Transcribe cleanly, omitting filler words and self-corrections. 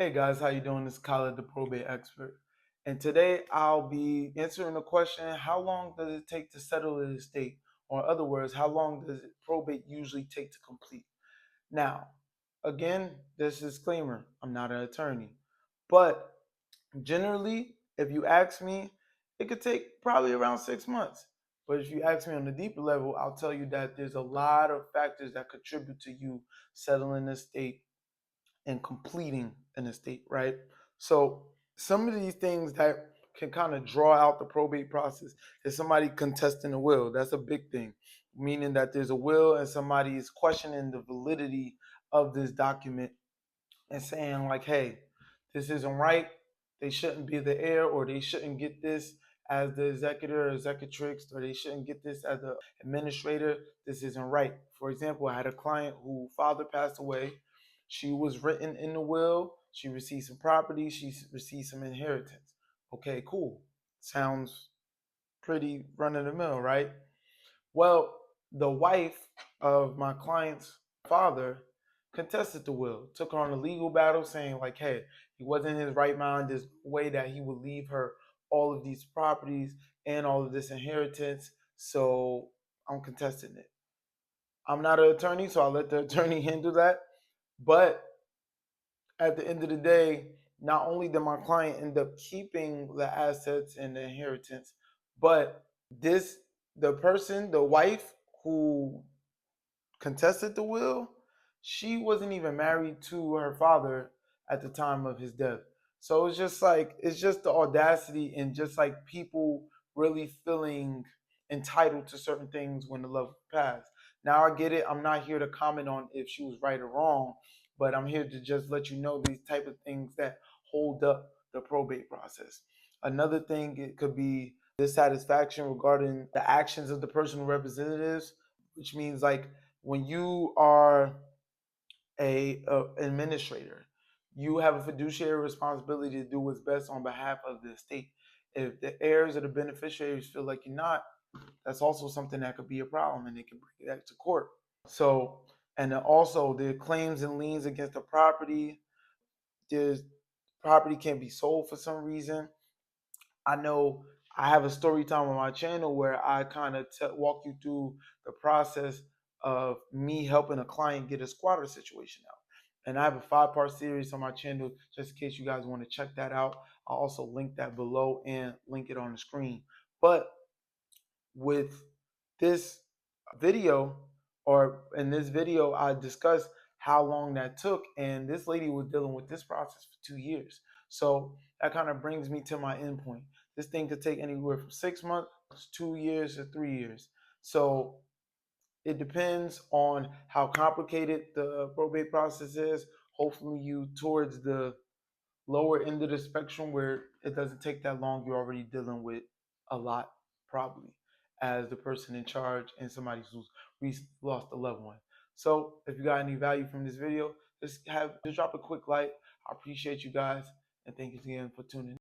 Hey guys, how you doing? This is Khaled, the probate expert. And today I'll be answering the question, how long does it take to settle the estate? Or in other words, how long does probate usually take to complete? Now, again, this disclaimer, I'm not an attorney. But generally, if you ask me, it could take probably around 6 months. But if you ask me on the deeper level, I'll tell you that there's a lot of factors that contribute to you settling the estate and completing an estate, right? So some of these things that can kind of draw out the probate process is somebody contesting a will. That's a big thing, meaning that there's a will and somebody is questioning the validity of this document and saying like, hey, this isn't right. They shouldn't be the heir, or they shouldn't get this as the executor or executrix, or they shouldn't get this as the administrator. This isn't right. For example, I had a client whose father passed away. She was written in the will. She received some property. She received some inheritance. Okay, cool. Sounds pretty run of the mill, right? Well, the wife of my client's father contested the will, took on a legal battle saying, like, hey, he wasn't in his right mind. There's no way that he would leave her all of these properties and all of this inheritance. So I'm contesting it. I'm not an attorney, so I'll let the attorney handle that. But at the end of the day, not only did my client end up keeping the assets and the inheritance, but this the person, the wife who contested the will, she wasn't even married to her father at the time of his death. So it's just the audacity and just like people really feeling entitled to certain things when the love passed. Now I get it. I'm not here to comment on if she was right or wrong, but I'm here to just let you know these type of things that hold up the probate process. Another thing, it could be dissatisfaction regarding the actions of the personal representatives, which means like when you are a administrator, you have a fiduciary responsibility to do what's best on behalf of the estate. If the heirs or the beneficiaries feel like you're not, that's also something that could be a problem, and they can bring that to court. So, and then also the claims and liens against the property. There's property can't be sold for some reason. I know I have a story time on my channel where I kind of walk you through the process of me helping a client get a squatter situation out. And I have a 5-part series on my channel just in case you guys want to check that out. I'll also link that below and link it on the screen. But with this video, or in this video, I discussed how long that took, and this lady was dealing with this process for 2 years. So that kind of brings me to my end point. This thing could take anywhere from 6 months, 2 years, or 3 years. So it depends on how complicated the probate process is. Hopefully you towards the lower end of the spectrum where it doesn't take that long. You're already dealing with a lot, probably, as the person in charge and somebody who's lost a loved one. So if you got any value from this video, just drop a quick like. I appreciate you guys, and thank you again for tuning in.